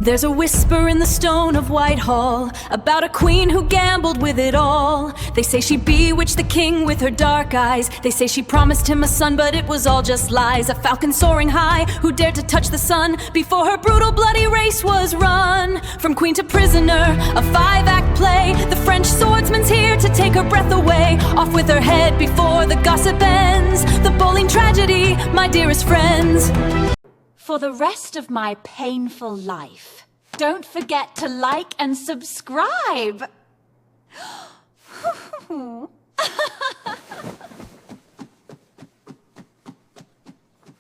There's a whisper in the stone of Whitehall about a queen who gambled with it all. They say she bewitched the king with her dark eyes. They say she promised him a son, but it was all just lies. A falcon soaring high who dared to touch the sun before her brutal bloody race was run. From queen to prisoner, a 5-act play. The French swordsman's here to take her breath away. Off with her head before the gossip ends. The Boleyn tragedy, my dearest friends. For the rest of my painful life, don't forget to like and subscribe.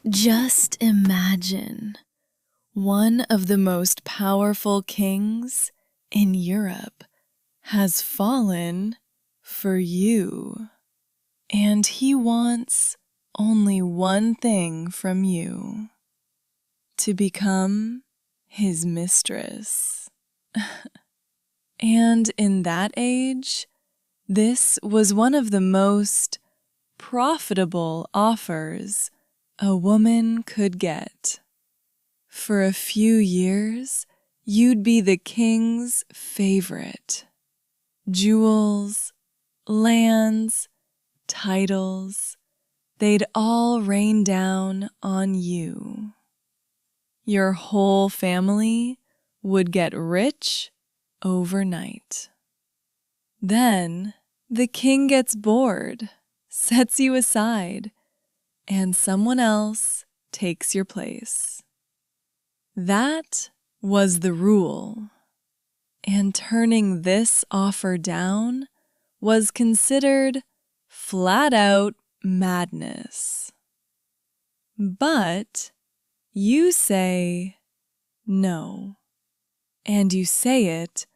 Just imagine one of the most powerful kings in Europe has fallen for you, and he wants only one thing from you: to become his mistress. And in that age, this was one of the most profitable offers a woman could get. For a few years, you'd be the king's favorite. Jewels, lands, titles, they'd all rain down on you. Your whole family would get rich overnight. Then the king gets bored, sets you aside, and someone else takes your place. That was the rule, and turning this offer down was considered flat-out madness. But you say no, and you say it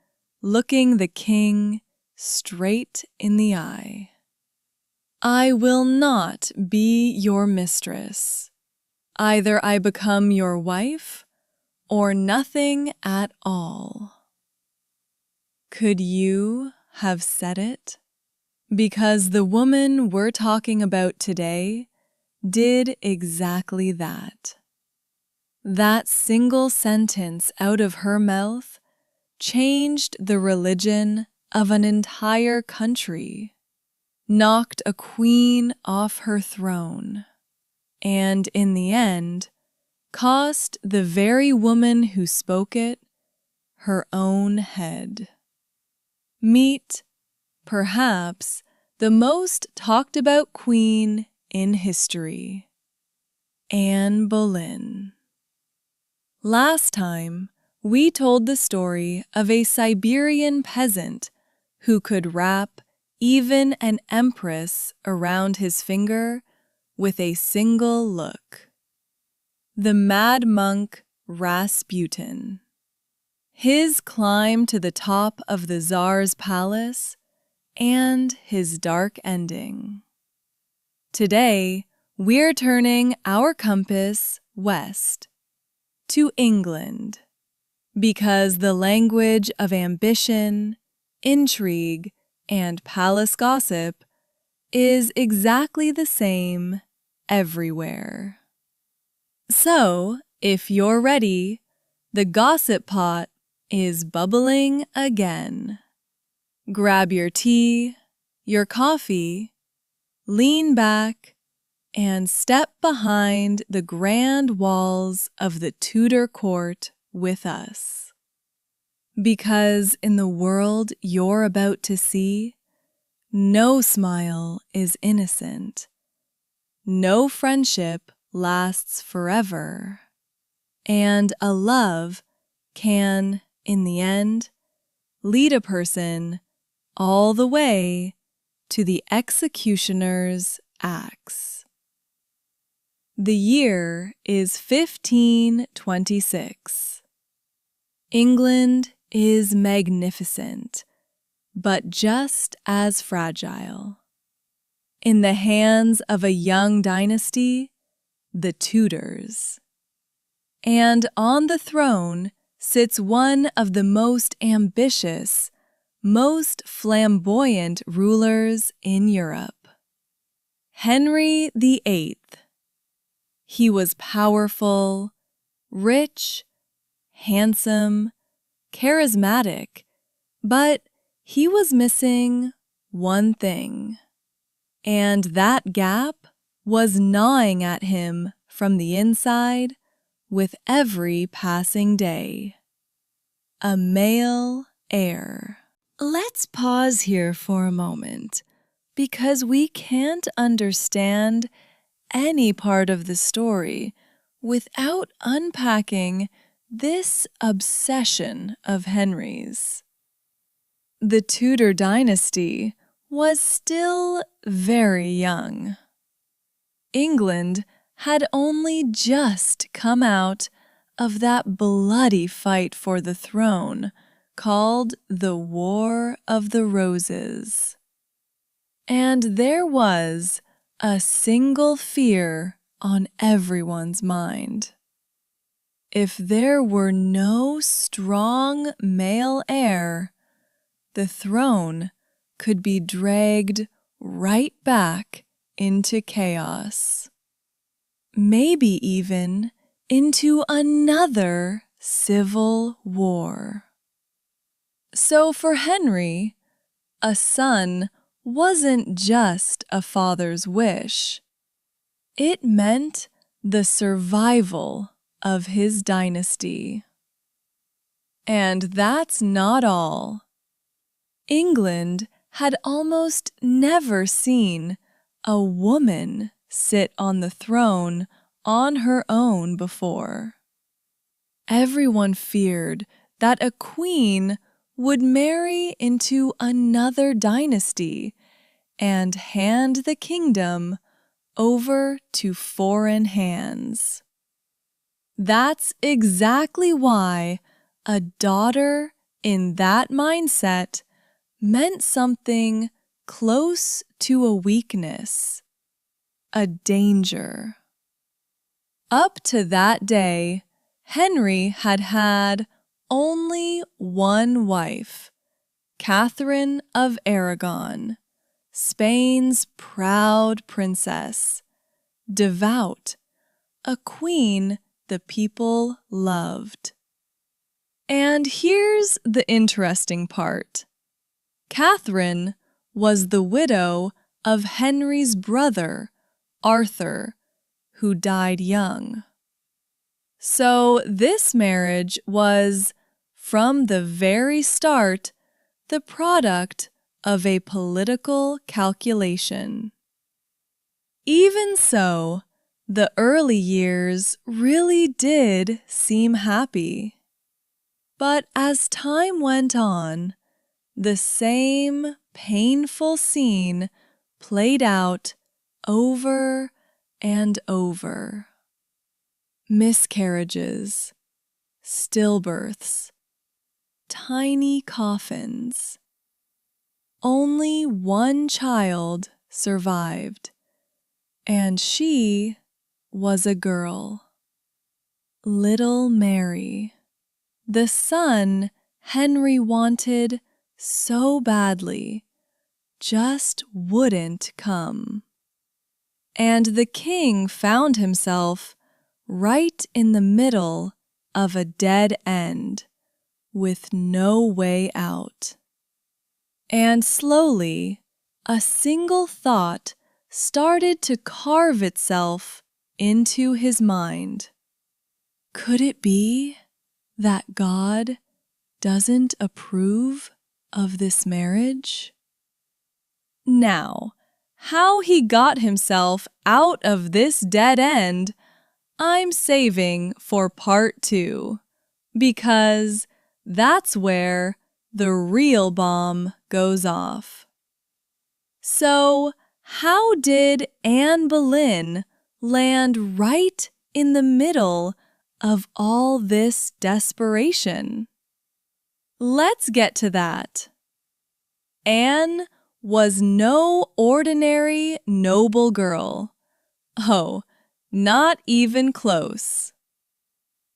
looking the king straight in the eye. I will not be your mistress. Either I become your wife or nothing at all. Could you have said it? Because the woman we're talking about today did exactly that. That single sentence out of her mouth changed the religion of an entire country, knocked a queen off her throne, and in the end, cost the very woman who spoke it her own head. Meet, perhaps, the most talked about queen in history, Anne Boleyn. Last time, we told the story of a Siberian peasant who could wrap even an empress around his finger with a single look. The mad monk Rasputin. His climb to the top of the Tsar's palace, and his dark ending. Today, we're turning our compass west, to England, because the language of ambition, intrigue, and palace gossip is exactly the same everywhere. So, if you're ready, the gossip pot is bubbling again. Grab your tea, your coffee, lean back, and step behind the grand walls of the Tudor court with us. Because in the world you're about to see, no smile is innocent, no friendship lasts forever, and a love can, in the end, lead a person all the way to the executioner's axe. The year is 1526. England is magnificent, but just as fragile. In the hands of a young dynasty, the Tudors. And on the throne sits one of the most ambitious, most flamboyant rulers in Europe, Henry VIII. He was powerful, rich, handsome, charismatic, but he was missing one thing. And that gap was gnawing at him from the inside with every passing day. A male heir. Let's pause here for a moment, because we can't understand any part of the story without unpacking this obsession of Henry's. The Tudor dynasty was still very young. England had only just come out of that bloody fight for the throne called the War of the Roses. And there was a single fear on everyone's mind. If there were no strong male heir, the throne could be dragged right back into chaos. Maybe even into another civil war. So for Henry, a son wasn't just a father's wish. It meant the survival of his dynasty. And that's not all. England had almost never seen a woman sit on the throne on her own before. Everyone feared that a queen would marry into another dynasty and hand the kingdom over to foreign hands. That's exactly why a daughter in that mindset meant something close to a weakness, a danger. Up to that day, Henry had had only one wife, Catherine of Aragon, Spain's proud princess, devout, a queen the people loved. And here's the interesting part. Catherine was the widow of Henry's brother, Arthur, who died young. So this marriage was, from the very start, the product of a political calculation. Even so, the early years really did seem happy. But as time went on, the same painful scene played out over and over. Miscarriages, stillbirths, tiny coffins. Only one child survived, and she was a girl. Little Mary, the son Henry wanted so badly, just wouldn't come. And the king found himself right in the middle of a dead end, with no way out. And slowly, a single thought started to carve itself into his mind. Could it be that God doesn't approve of this marriage? Now, how he got himself out of this dead end, I'm saving for part 2, because that's where the real bomb goes off. So, how did Anne Boleyn land right in the middle of all this desperation? Let's get to that. Anne was no ordinary noble girl. Oh, not even close.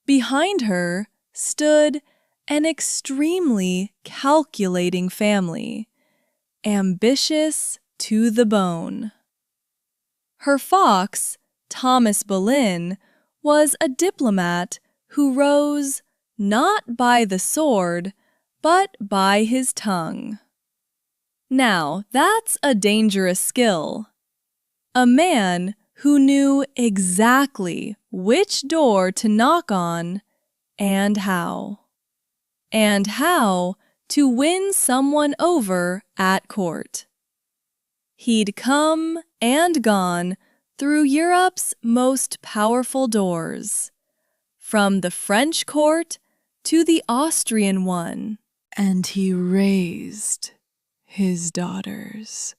Behind her stood an extremely calculating family, ambitious to the bone. Her fox, Thomas Boleyn, was a diplomat who rose not by the sword, but by his tongue. Now, that's a dangerous skill. A man who knew exactly which door to knock on and how to win someone over at court. He'd come and gone through Europe's most powerful doors, from the French court to the Austrian one, and he raised his daughters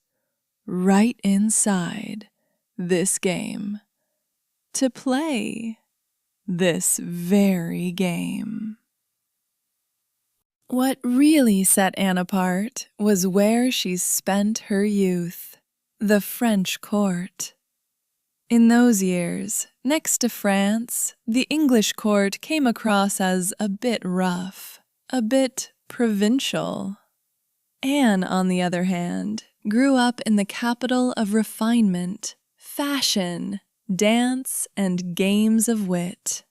right inside this game to play this very game. What really set Anne apart was where she spent her youth, the French court. In those years, next to France, the English court came across as a bit rough, a bit provincial. Anne, on the other hand, grew up in the capital of refinement, fashion, dance, and games of wit.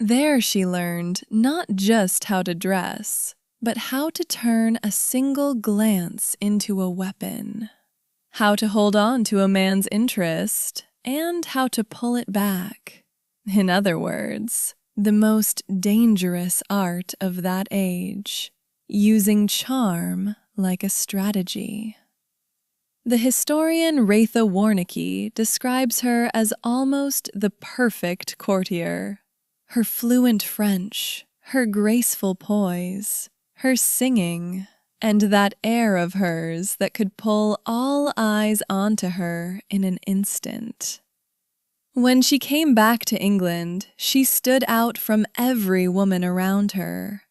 There she learned not just how to dress, but how to turn a single glance into a weapon, how to hold on to a man's interest, and how to pull it back. In other words, the most dangerous art of that age, using charm like a strategy. The historian Ratha Warnicki describes her as almost the perfect courtier. Her fluent French, her graceful poise, her singing, and that air of hers that could pull all eyes onto her in an instant. When she came back to England, she stood out from every woman around her.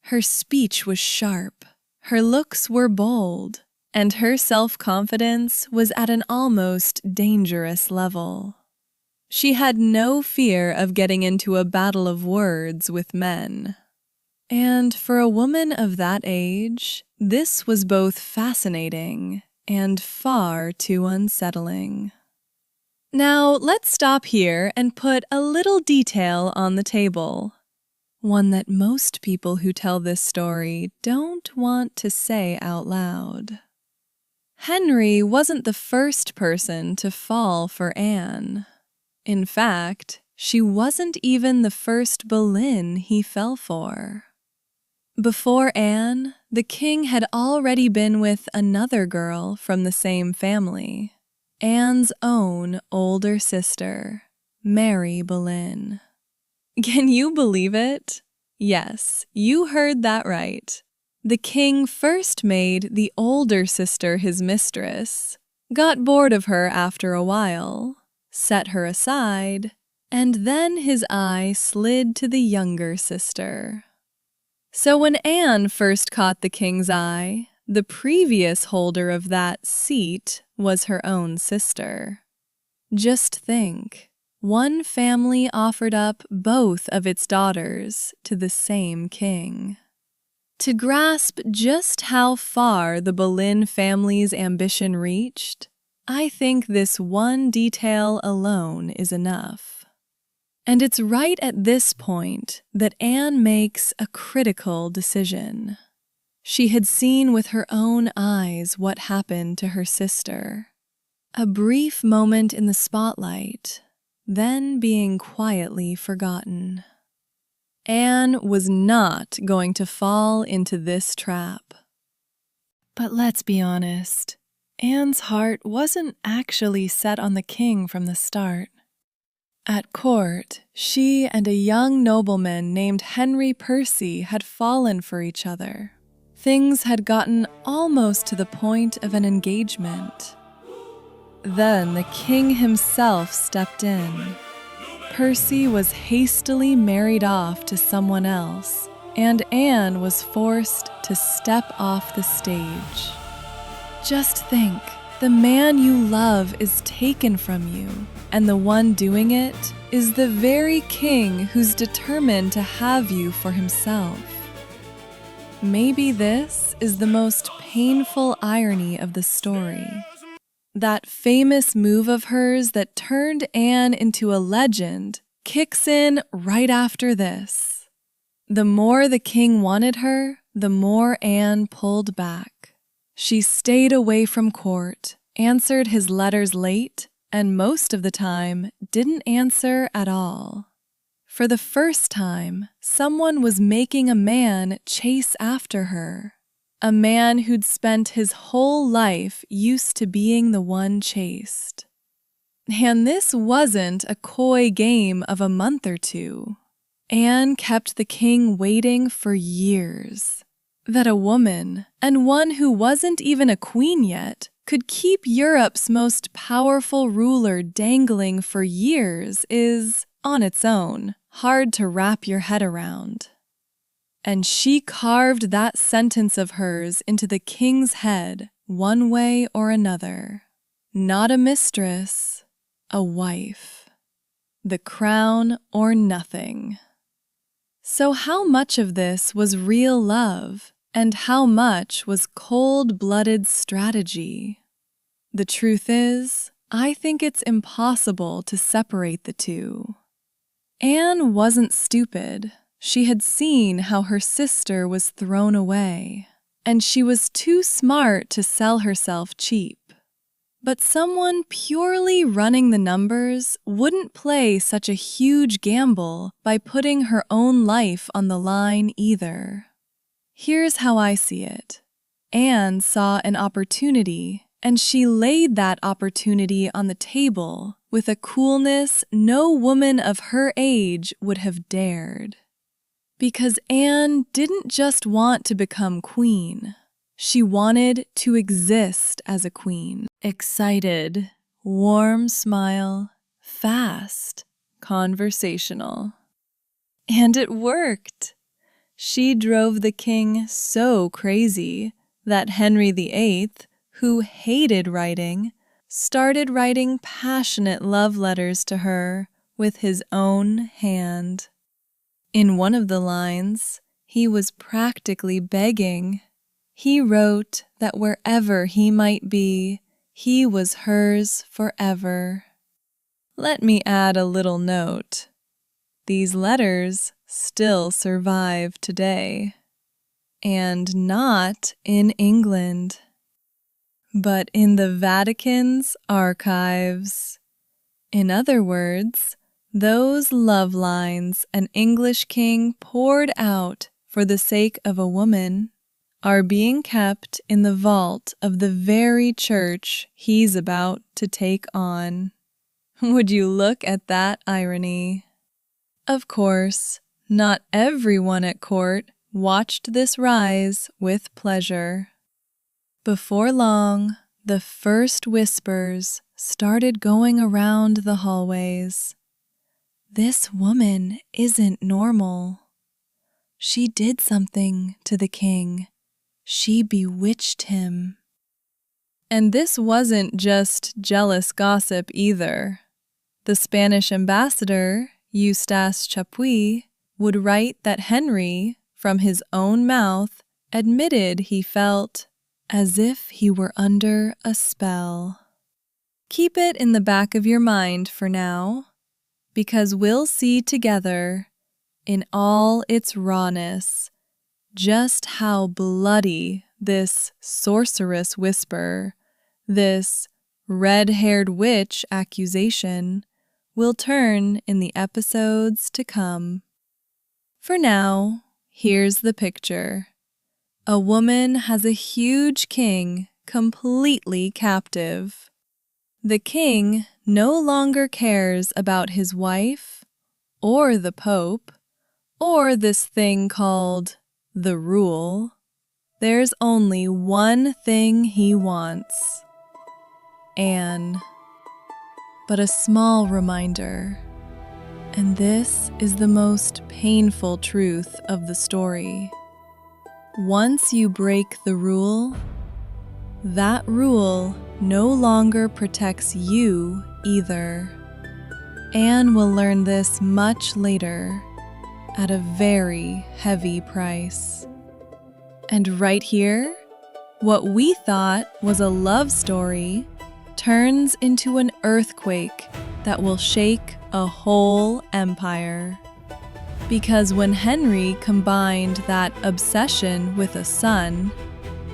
Her speech was sharp, her looks were bold, and her self-confidence was at an almost dangerous level. She had no fear of getting into a battle of words with men. And for a woman of that age, this was both fascinating and far too unsettling. Now, let's stop here and put a little detail on the table. One that most people who tell this story don't want to say out loud. Henry wasn't the first person to fall for Anne. In fact, she wasn't even the first Boleyn he fell for. Before Anne, the king had already been with another girl from the same family, Anne's own older sister, Mary Boleyn. Can you believe it? Yes, you heard that right. The king first made the older sister his mistress, got bored of her after a while, set her aside, and then his eye slid to the younger sister. So when Anne first caught the king's eye, the previous holder of that seat was her own sister. Just think, one family offered up both of its daughters to the same king. To grasp just how far the Boleyn family's ambition reached, I think this one detail alone is enough. And it's right at this point that Anne makes a critical decision. She had seen with her own eyes what happened to her sister. A brief moment in the spotlight, then being quietly forgotten. Anne was not going to fall into this trap. But let's be honest. Anne's heart wasn't actually set on the king from the start. At court, she and a young nobleman named Henry Percy had fallen for each other. Things had gotten almost to the point of an engagement. Then the king himself stepped in. Percy was hastily married off to someone else, and Anne was forced to step off the stage. Just think, the man you love is taken from you, and the one doing it is the very king who's determined to have you for himself. Maybe this is the most painful irony of the story. That famous move of hers that turned Anne into a legend kicks in right after this. The more the king wanted her, the more Anne pulled back. She stayed away from court, answered his letters late, and most of the time didn't answer at all. For the first time, someone was making a man chase after her. A man who'd spent his whole life used to being the one chased. And this wasn't a coy game of a month or two. Anne kept the king waiting for years. That a woman, and one who wasn't even a queen yet, could keep Europe's most powerful ruler dangling for years is, on its own, hard to wrap your head around. And she carved that sentence of hers into the king's head one way or another. Not a mistress, a wife. The crown or nothing. So how much of this was real love, and how much was cold-blooded strategy? The truth is, I think it's impossible to separate the two. Anne wasn't stupid. She had seen how her sister was thrown away, and she was too smart to sell herself cheap. But someone purely running the numbers wouldn't play such a huge gamble by putting her own life on the line either. Here's how I see it. Anne saw an opportunity, and she laid that opportunity on the table with a coolness no woman of her age would have dared. Because Anne didn't just want to become queen. She wanted to exist as a queen. Excited, warm smile, fast, conversational. And it worked. She drove the king so crazy that Henry VIII, who hated writing, started writing passionate love letters to her with his own hand. In one of the lines, he was practically begging. He wrote that wherever he might be, he was hers forever. Let me add a little note. These letters still survive today, and not in England, but in the Vatican's archives. In other words, those love lines an English king poured out for the sake of a woman are being kept in the vault of the very church he's about to take on. Would you look at that irony? Of course, not everyone at court watched this rise with pleasure. Before long, the first whispers started going around the hallways. This woman isn't normal. She did something to the king. She bewitched him. And this wasn't just jealous gossip either. The Spanish ambassador, Eustace Chapuis, would write that Henry, from his own mouth, admitted he felt as if he were under a spell. Keep it in the back of your mind for now, because we'll see together, in all its rawness, just how bloody this sorceress whisper, this red-haired witch accusation, will turn in the episodes to come. For now, here's the picture. A woman has a huge king completely captive. The king no longer cares about his wife, or the Pope, or this thing called the rule. There's only one thing he wants. Anne. But a small reminder, and this is the most painful truth of the story. Once you break the rule, that rule no longer protects you either. Anne will learn this much later, at a very heavy price. And right here, what we thought was a love story turns into an earthquake that will shake a whole empire. Because when Henry combined that obsession with a son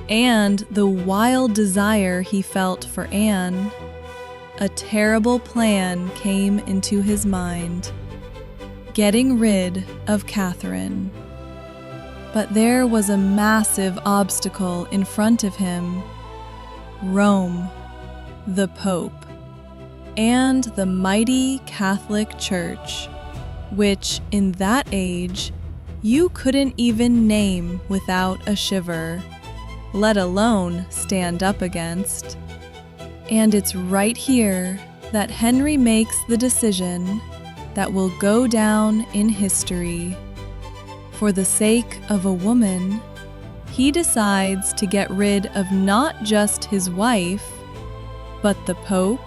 and the wild desire he felt for Anne, a terrible plan came into his mind: getting rid of Catherine. But there was a massive obstacle in front of him: Rome, the Pope, and the mighty Catholic Church, which in that age you couldn't even name without a shiver, let alone stand up against. And it's right here that Henry makes the decision that will go down in history. For the sake of a woman, he decides to get rid of not just his wife, but the Pope,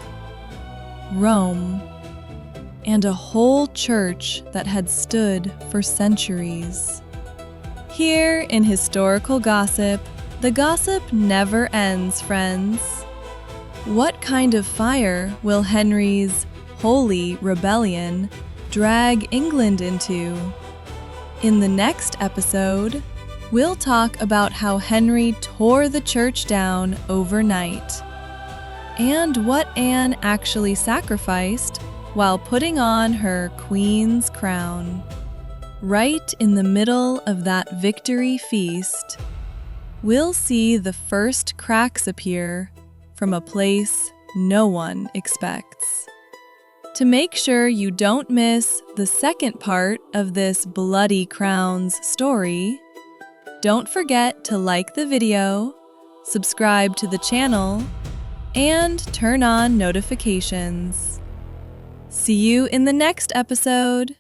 Rome, and a whole church that had stood for centuries. Here in Historical Gossip, the gossip never ends, friends. What kind of fire will Henry's holy rebellion drag England into? In the next episode, we'll talk about how Henry tore the church down overnight, and what Anne actually sacrificed while putting on her queen's crown. Right in the middle of that victory feast, we'll see the first cracks appear from a place no one expects. To make sure you don't miss the second part of this Bloody Crowns story, don't forget to like the video, subscribe to the channel, and turn on notifications. See you in the next episode.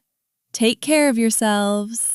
Take care of yourselves.